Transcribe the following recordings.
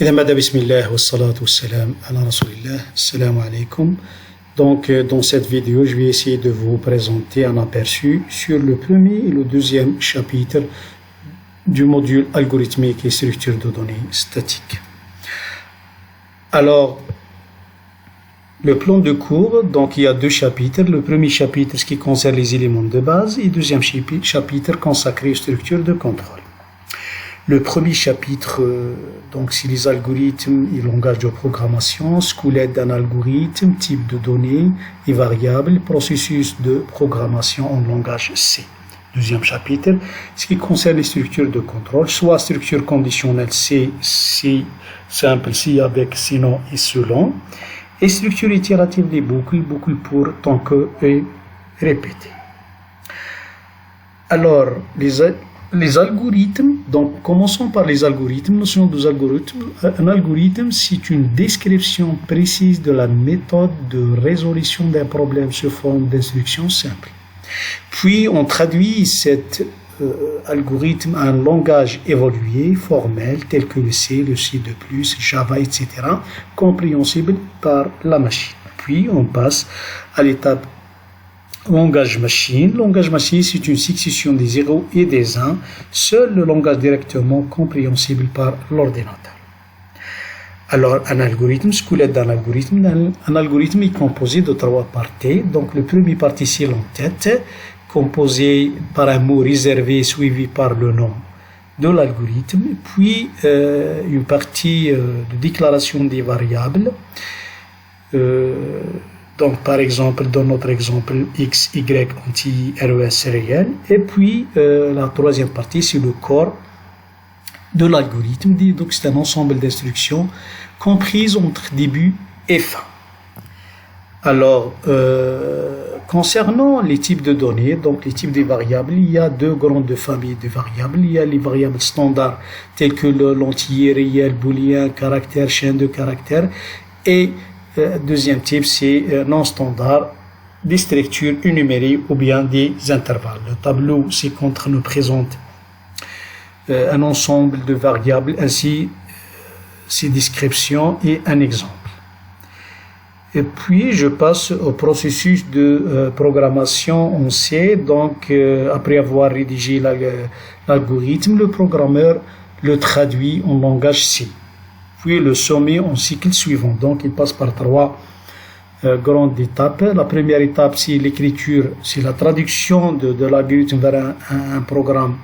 إذا بدأ بسم الله والصلاة والسلام على رسول الله. Assalamu alaikum. Donc, dans cette vidéo, je vais essayer de vous présenter un aperçu sur le premier et le deuxième chapitre du module algorithmique et structure de données statiques. Alors, le plan de cours, donc il y a deux chapitres. Le premier chapitre, ce qui concerne les éléments de base, et le deuxième chapitre consacré aux structures de contrôle. Le premier chapitre, donc, c'est les algorithmes et langage de programmation, squelette d'un algorithme, type de données et variables, processus de programmation en langage C. Deuxième chapitre, ce qui concerne les structures de contrôle, soit structure conditionnelle C, si simple, si avec, sinon et selon, et structure itérative des boucles, boucles pour tant que et répété. Alors, les algorithmes, donc commençons par les algorithmes. Notion des algorithmes. Un algorithme, c'est une description précise de la méthode de résolution d'un problème sous forme d'instructions simples. Puis on traduit cet algorithme à un langage évolué, formel, tel que le C, le C++, Java, etc., compréhensible par la machine. Puis on passe à l'étape langage machine. Langage machine, c'est une succession des 0 et des 1, seul le langage directement compréhensible par l'ordinateur. Alors, un algorithme, squelette d'un algorithme, un algorithme est composé de trois parties. Donc, le premier partie, c'est l'entête, composé par un mot réservé suivi par le nom de l'algorithme, puis une partie de déclaration des variables. Donc, par exemple, dans notre exemple, X, Y, anti RES réel. Et puis, la troisième partie, c'est le corps de l'algorithme. Donc, c'est un ensemble d'instructions comprises entre début et fin. Alors, concernant les types de données, donc les types de variables, il y a deux grandes familles de variables. Il y a les variables standards, telles que l'entier, réel, booléen, caractère, chaîne de caractères, et deuxième type, c'est non standard, des structures énumérées ou bien des intervalles. Le tableau ci-contre nous présente un ensemble de variables, ainsi ses descriptions et un exemple. Et puis, je passe au processus de programmation en C. Donc, après avoir rédigé l'algorithme, le programmeur le traduit en langage C. Puis le sommet en cycle suivant. Donc, il passe par trois grandes étapes. La première étape, c'est l'écriture, c'est la traduction de l'algorithme vers un programme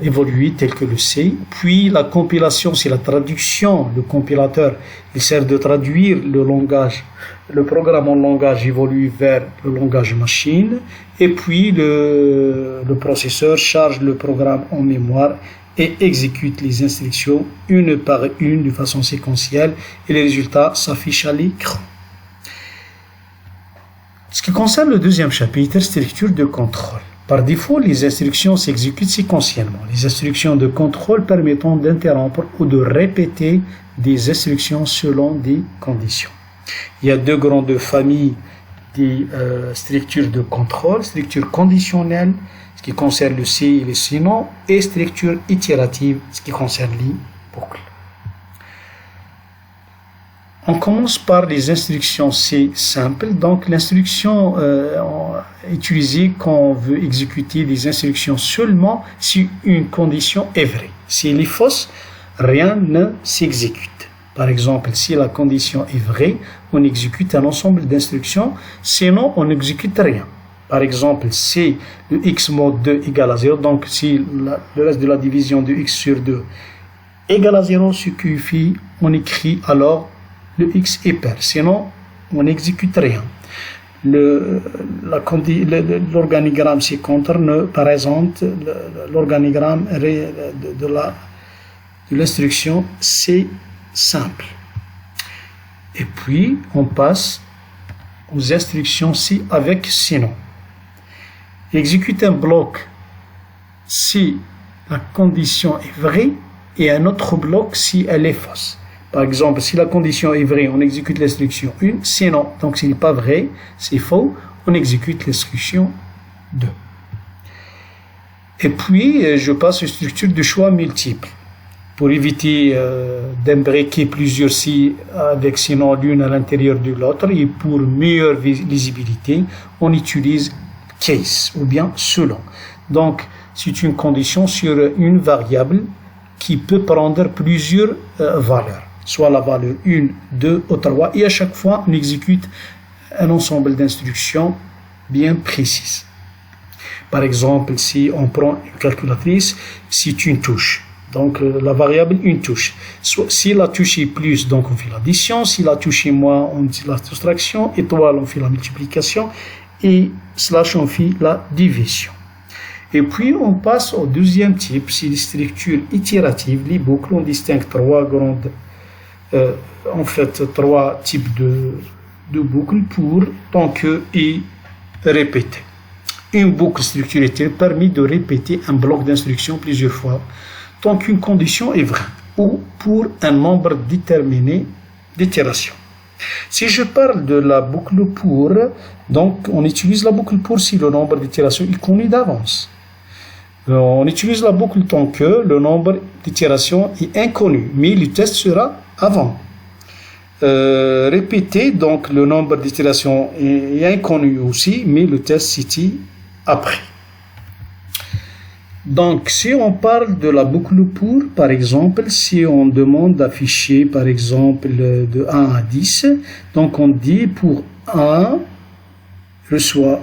évolué tel que le C. Puis la compilation, c'est la traduction. Le compilateur, il sert de traduire le programme en langage évolué vers le langage machine. Et puis le processeur charge le programme en mémoire et exécute les instructions une par une de façon séquentielle et les résultats s'affichent à l'écran. Ce qui concerne le deuxième chapitre, structure de contrôle. Par défaut, les instructions s'exécutent séquentiellement. Les instructions de contrôle permettant d'interrompre ou de répéter des instructions selon des conditions. Il y a deux grandes familles des structures de contrôle, structure conditionnelle, ce qui concerne le C et le sinon, et structure itérative, ce qui concerne les boucles. On commence par les instructions C simples. Donc, l'instruction utilisée quand on veut exécuter des instructions seulement si une condition est vraie. Si elle est fausse, rien ne s'exécute. Par exemple, si la condition est vraie, on exécute un ensemble d'instructions, sinon on n'exécute rien. Par exemple, si le x mod 2 égale à 0, donc si le reste de la division de x sur 2 égale à 0, ce qui fait, on écrit alors le x est pair, sinon on n'exécute rien. L'organigramme ci-contre ne présente l'organigramme de l'instruction C simple. Et puis, on passe aux instructions C avec sinon. Exécute un bloc si la condition est vraie et un autre bloc si elle est fausse. Par exemple, si la condition est vraie, on exécute l'instruction 1, sinon, donc ce n'est pas vrai, c'est faux, on exécute l'instruction 2. Et puis, je passe aux structures de choix multiples. pour éviter d'imbriquer plusieurs si avec sinon l'une à l'intérieur de l'autre, et pour meilleure lisibilité, on utilise case ou bien selon. Donc, c'est une condition sur une variable qui peut prendre plusieurs valeurs, soit la valeur 1, 2 ou 3, et à chaque fois, on exécute un ensemble d'instructions bien précises. Par exemple, si on prend une calculatrice, c'est une touche. Donc, la variable, une touche. Si la touche est plus, donc on fait l'addition. Si la touche est moins, on fait la soustraction. Étoile, on fait la multiplication. Et slash, on fait la division. Et puis, on passe au deuxième type, c'est les structures itératives, les boucles. On distingue trois types de boucles pour tant que et répéter. Une boucle structurée permet de répéter un bloc d'instruction plusieurs fois tant qu'une condition est vraie ou pour un nombre déterminé d'itérations. Si je parle de la boucle pour, donc on utilise la boucle pour si le nombre d'itérations est connu d'avance. On utilise la boucle tant que le nombre d'itérations est inconnu, mais le test sera avant. Répéter, donc le nombre d'itérations est inconnu aussi, mais le test c'est après. Donc, si on parle de la boucle pour, par exemple, si on demande d'afficher, par exemple, de 1 à 10, donc on dit pour i reçoit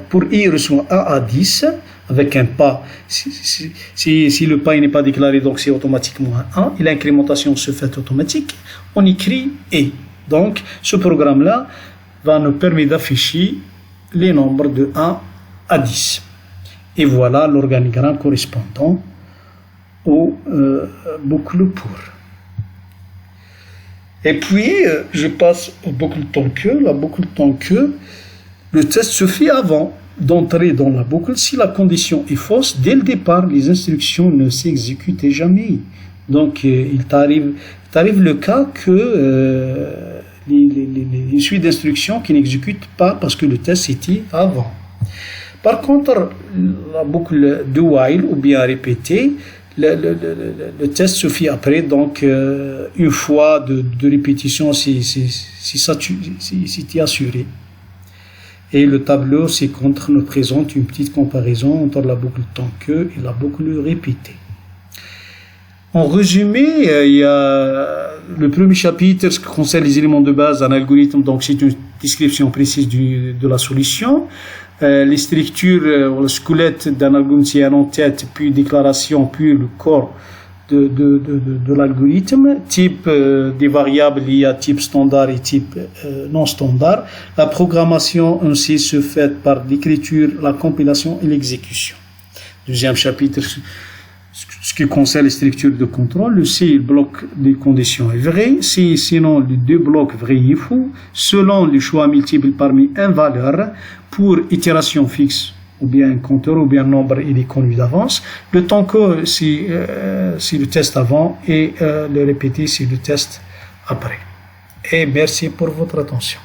1 à 10, avec un pas, si le pas n'est pas déclaré, donc c'est automatiquement 1, et l'incrémentation se fait automatique, on écrit et. Donc, ce programme-là va nous permettre d'afficher les nombres de 1 à 10. Et voilà l'organigramme correspondant aux boucles pour. Et puis, je passe aux boucles tant que. La boucle tant que, le test se fait avant d'entrer dans la boucle. Si la condition est fausse, dès le départ, les instructions ne s'exécutent jamais. Donc, il t'arrive le cas que une suite d'instructions qui n'exécutent pas parce que le test était avant. Par contre, la boucle do while ou bien répéter, le test se fait après, donc une fois de répétition, c'est assuré. Et le tableau ci-contre nous présente une petite comparaison entre la boucle tant que et la boucle répétée. En résumé, il y a le premier chapitre qui concerne les éléments de base d'un algorithme, donc c'est une description précise de la solution. Les structures, le squelette d'un algorithme, c'est un en-tête, puis déclaration, puis le corps de l'algorithme, type des variables, il y a type standard et type non standard. La programmation ainsi se fait par l'écriture, la compilation et l'exécution. Deuxième chapitre, ce qui concerne les structures de contrôle, si le bloc de conditions est vrai, sinon les deux blocs vrais et faux, selon le choix multiple parmi une valeur, pour itération fixe, ou bien un compteur, ou bien un nombre, il est connu d'avance. Le temps que c'est le test avant et le répéter, c'est le test après. Et merci pour votre attention.